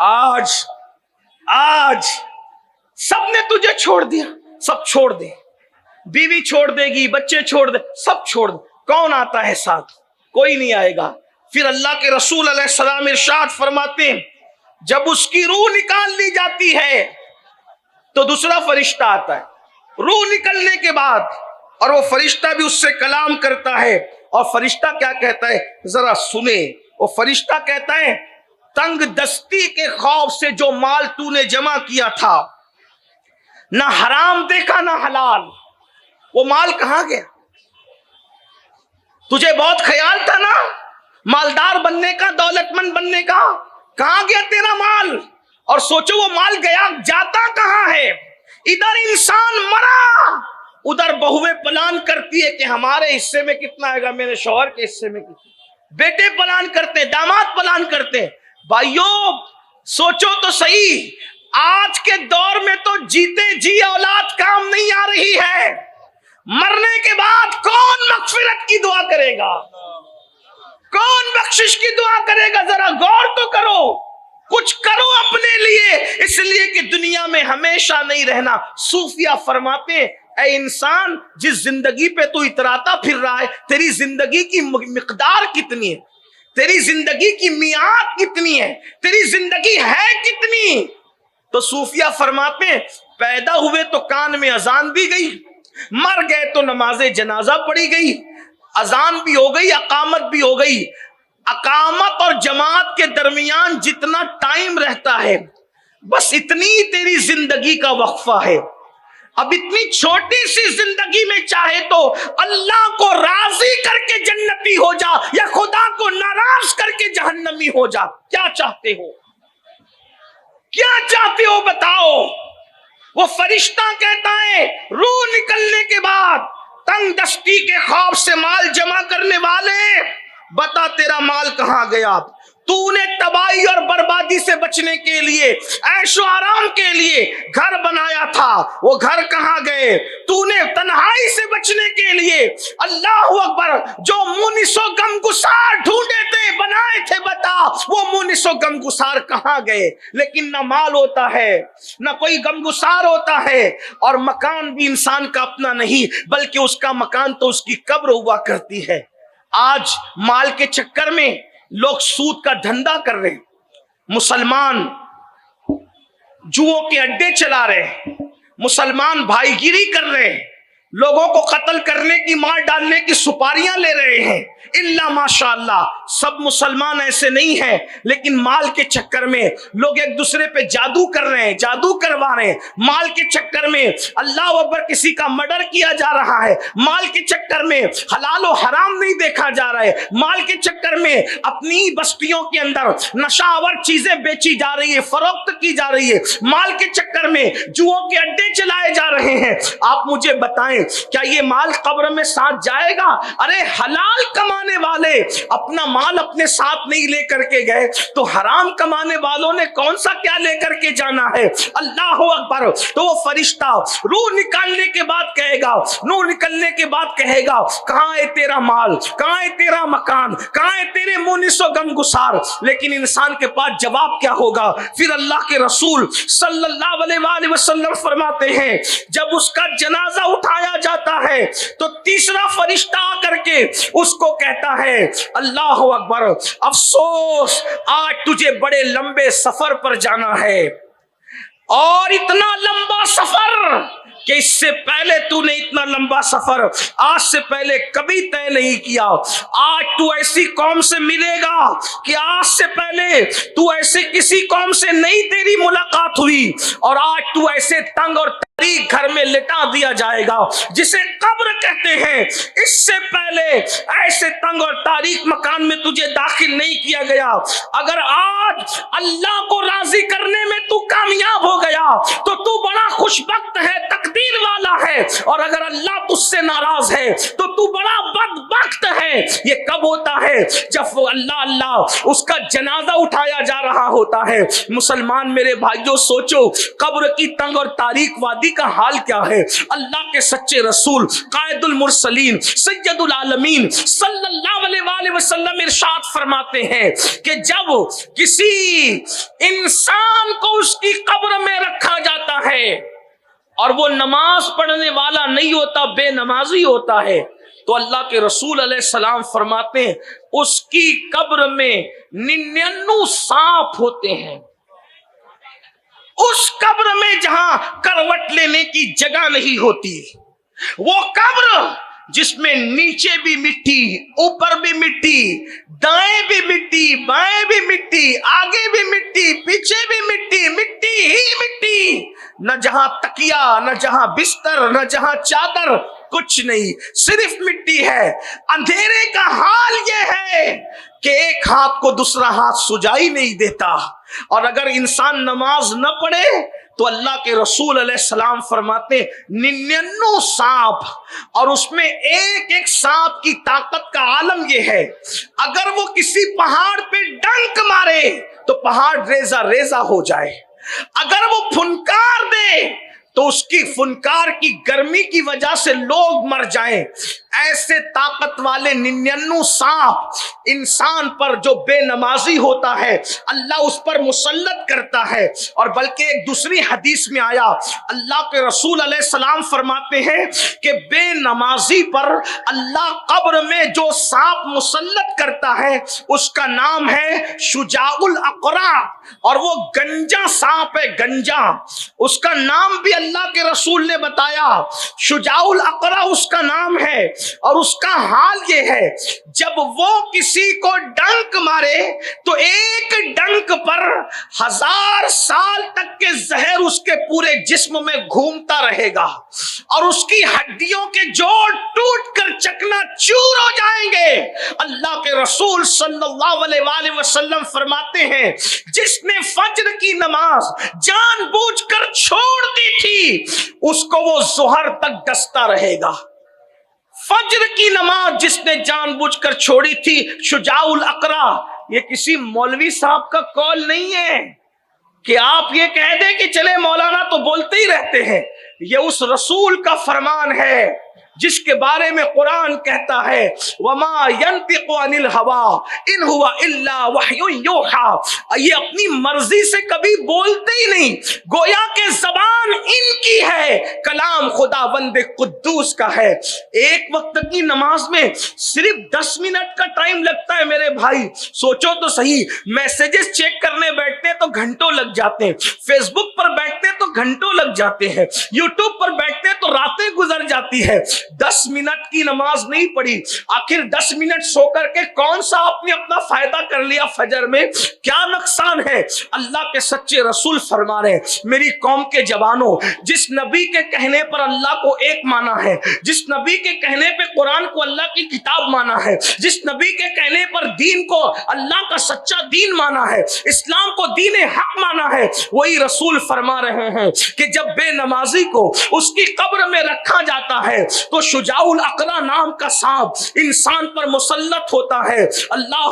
आज सब ने तुझे छोड़ दिया, सब छोड़ दे, बीवी छोड़ देगी, बच्चे छोड़ दे, सब छोड़ दे, कौन आता है साथ? कोई नहीं आएगा। फिर अल्लाह के रसूल अलैहिस्सलाम इरशाद फरमाते हैं, जब उसकी रूह निकाल ली जाती है तो दूसरा फरिश्ता आता है। रूह निकलने के बाद और वो फरिश्ता भी उससे कलाम करता है, और फरिश्ता क्या कहता है जरा सुने। वो फरिश्ता कहता है, तंग दस्ती के खौफ से जो माल तूने जमा किया था, ना हराम देखा ना हलाल, वो माल कहां गया? तुझे बहुत ख्याल था ना मालदार बनने का, दौलतमंद बनने का, कहां गया तेरा माल? और सोचो वो माल गया, जाता कहां है? इधर इंसान मरा, उधर बहुएं प्लान करती है कि हमारे हिस्से में कितना आएगा, मेरे शौहर के हिस्से में कितना, बेटे प्लान करते, दामाद प्लान करते। भाइयों सोचो तो सही, आज के दौर में तो जीते जी औलाद काम नहीं आ रही है, मरने के बाद कौन मगफिरत की दुआ करेगा, कौन बख्शिश की दुआ करेगा? जरा गौर तो करो, कुछ करो अपने लिए, इसलिए कि दुनिया में हमेशा नहीं रहना। सूफिया फरमाते हैं, ऐ इंसान, जिस जिंदगी पे तू इतराता फिर रहा है, तेरी जिंदगी की मिकदार कितनी है, तेरी जिंदगी की मियाद कितनी है, तेरी जिंदगी है कितनी? तो सूफिया फरमाते हैं, पैदा हुए तो कान में अजान दी गई, मर गए तो नमाजे जनाजा पढ़ी गई, अजान भी हो गई, अकामत भी हो गई। अकामत और जमात के दरमियान जितना टाइम रहता है, बस इतनी तेरी जिंदगी का वक्फा है। अब इतनी छोटी सी जिंदगी में चाहे तो अल्लाह को राजी करके जन्नती हो जा, या खुदा को नाराज करके जहन्नमी हो जा। क्या चाहते हो, क्या चाहते हो बताओ? वो फरिश्ता कहता है, रूह निकलने के बाद तंग दस्ती के खौफ से माल जमा करने वाले, बता तेरा माल कहां गया? तूने तबाही और बर्बादी से बचने के लिए, ऐशो आराम के लिए घर बनाया था, वो घर कहां गए? तूने तन्हाई से बचने के लिए, अल्लाह अकबर, जो मुनिसो गमगुसार ढूंढे थे, बनाए थे, बता वो मुनिसो गमगुसार कहां गए? लेकिन ना माल होता है, ना कोई गमगुसार होता है, और मकान भी इंसान का अपना नहीं, बल्कि उसका मकान तो उसकी कब्र हुआ करती है। आज माल के चक्कर में लोग सूद का धंधा कर रहे हैं, मुसलमान जुओं के अड्डे चला रहे हैं, मुसलमान भाईगिरी कर रहे हैं, लोगों को कत्ल करने की, मार डालने की सुपारियां ले रहे हैं। इल्ला माशाअल्लाह सब मुसलमान ऐसे नहीं हैं, लेकिन माल के चक्कर में लोग एक दूसरे पे जादू कर रहे हैं, जादू करवा रहे हैं। माल के चक्कर में अल्लाह अकबर किसी का मर्डर किया जा रहा है, माल के चक्कर में हलाल और हराम नहीं देखा जा रहा है, माल के चक्कर में अपनी बस्तियों के अंदर नशावर चीजें बेची जा रही है, फरोख्त की जा रही है, माल के चक्कर में जुओं के अड्डे चलाए जा रहे हैं। आप मुझे बताएं, क्या ये माल कब्र में साथ जाएगा? अरे हलाल कमाने वाले अपना माल अपने साथ नहीं लेकर के गए, तो हराम कमाने वालों ने कौन सा क्या लेकर के जाना है? अल्लाह अकबर। तो वो फरिश्ता रूह निकालने के बाद कहेगा, रूह निकलने के बाद कहेगा, कहां है तेरा माल, कहां है तेरा मकान, कहां है तेरे मुनिसो गमगुसार? लेकिन इंसान के पास जवाब क्या होगा? फिर अल्लाह के रसूल सल्लल्लाहु अलैहि वसल्लम फरमाते हैं, जब उसका जनाजा उठाया जाता है तो तीसरा फरिश्ता आकर के उसको कहता है, अल्लाह अकबर, अफसोस आज तुझे बड़े लंबे सफर पर जाना है, और इतना लंबा सफर कि इससे पहले तूने इतना लंबा सफर आज से पहले कभी तय नहीं किया। आज तू ऐसी कौम से मिलेगा कि आज से पहले तू ऐसे किसी कौम से नहीं तेरी मुलाकात हुई, और आज तू ऐसे तंग और तारीख घर में लिटा दिया जाएगा जिसे कब्र कहते हैं। इससे पहले ऐसे तंग और तारीख मकान में तुझे दाखिल नहीं किया गया। अगर आज अल्लाह को राजी करने में तू कामयाब हो गया तो तू बड़ा खुशबख्त है, तकदीर वाला है, और अगर अल्लाह तुझसे नाराज है तो तू बड़ा बदबख्त है। ये कब होता है? जब वो अल्लाह उसका जनाजा उठाया जा रहा होता है। मुसलमान मेरे भाइयों, सोचो, कब्र की तंग और तारीख वादी کا حال کیا ہے؟ اللہ کے سچے رسول قائد المرسلین سید العالمین صلی اللہ علیہ وآلہ وسلم ارشاد فرماتے ہیں کہ جب کسی انسان کو اس کی قبر میں رکھا جاتا ہے اور وہ نماز پڑھنے والا نہیں ہوتا، بے نمازی ہوتا ہے، تو اللہ کے رسول علیہ السلام فرماتے ہیں اس کی قبر میں 99 سانپ ہوتے ہیں۔ اس قبر میں جہاں کروٹ لینے کی جگہ نہیں ہوتی، وہ قبر جس میں نیچے بھی مٹی، اوپر بھی مٹی، دائیں بھی مٹی، بائیں بھی مٹی، آگے بھی مٹی، پیچھے بھی مٹی، مٹی ہی مٹی، نہ جہاں تکیا، نہ جہاں بستر، نہ جہاں چادر، کچھ نہیں، صرف مٹی ہے۔ اندھیرے کا حال یہ ہے کہ ایک ہاتھ کو دوسرا ہاتھ سجائی نہیں دیتا، اور اگر انسان نماز نہ پڑھے تو اللہ کے رسول علیہ السلام فرماتے 99 سانپ، اور اس میں ایک ایک سانپ کی طاقت کا عالم یہ ہے، اگر وہ کسی پہاڑ پہ ڈنک مارے تو پہاڑ ریزہ ریزہ ہو جائے، اگر وہ پھنکار دے تو اس کی فنکار کی گرمی کی وجہ سے لوگ مر جائیں۔ ایسے طاقت والے 99 سانپ انسان پر جو بے نمازی ہوتا ہے اللہ اس پر مسلط کرتا ہے۔ اور بلکہ ایک دوسری حدیث میں آیا، اللہ کے رسول علیہ السلام فرماتے ہیں کہ بے نمازی پر اللہ قبر میں جو سانپ مسلط کرتا ہے اس کا نام ہے شجاع الاقرع، اور وہ گنجا سانپ ہے، گنجا، اس کا نام بھی اللہ کے رسول نے بتایا، شجاع الاقرع اس کا نام ہے۔ اور اس کا حال یہ ہے جب وہ کسی کو ڈنک مارے تو ایک ڈنک پر 1000 سال تک کے زہر اس کے پورے جسم میں گھومتا رہے گا، اور اس کی ہڈیوں کے جوڑ ٹوٹ کر چکنا چور ہو جائیں گے۔ اللہ کے رسول صلی اللہ علیہ وآلہ وسلم فرماتے ہیں جس نے فجر کی نماز جان بوجھ کر چھوڑ دی تھی اس کو وہ ظہر تک ڈستا رہے گا۔ فجر کی نماز جس نے جان بوجھ کر چھوڑی تھی، شجاع الاقرع، یہ کسی مولوی صاحب کا قول نہیں ہے کہ آپ یہ کہہ دیں کہ چلے مولانا تو بولتے ہی رہتے ہیں، یہ اس رسول کا فرمان ہے جس کے بارے میں قرآن کہتا ہے وَمَا يَنْطِقُ عَنِ الْهَوَىٰ إِنْ هُوَ إِلَّا وَحْيٌ يُوحَىٰ، یہ اپنی مرضی سے کبھی بولتے ہی نہیں، گویا کہ زبان ان کی ہے، کلام خداوند قدوس کا ہے۔ ایک وقت کی نماز میں صرف 10 منٹ کا ٹائم لگتا ہے میرے بھائی، سوچو تو صحیح، میسیجز چیک کرنے بیٹھتے تو گھنٹوں لگ جاتے ہیں، فیس بک پر بیٹھتے تو گھنٹوں لگ جاتے ہیں، یوٹیوب پر بیٹھتے تو راتیں گزر جاتی ہے۔ 10 منٹ کی نماز نہیں پڑھی، آخر 10 منٹ سو کر کے کون سا آپ نے اپنا فائدہ کر لیا؟ فجر میں کیا نقصان ہے؟ اللہ کے سچے رسول فرما رہے ہیں میری قوم کے جوانوں، جس نبی کے کہنے پر اللہ کو ایک مانا ہے، جس نبی کے کہنے پہ قرآن کو اللہ کی کتاب مانا ہے، جس نبی کے کہنے پر دین کو اللہ کا سچا دین مانا ہے، اسلام کو دین حق مانا ہے، وہی رسول فرما رہے ہیں کہ جب بے نمازی کو اس کی قبر میں رکھا جاتا ہے تو شجاع الاقرع نام کا سانپ انسان پر مسلط ہوتا ہے۔ اللہ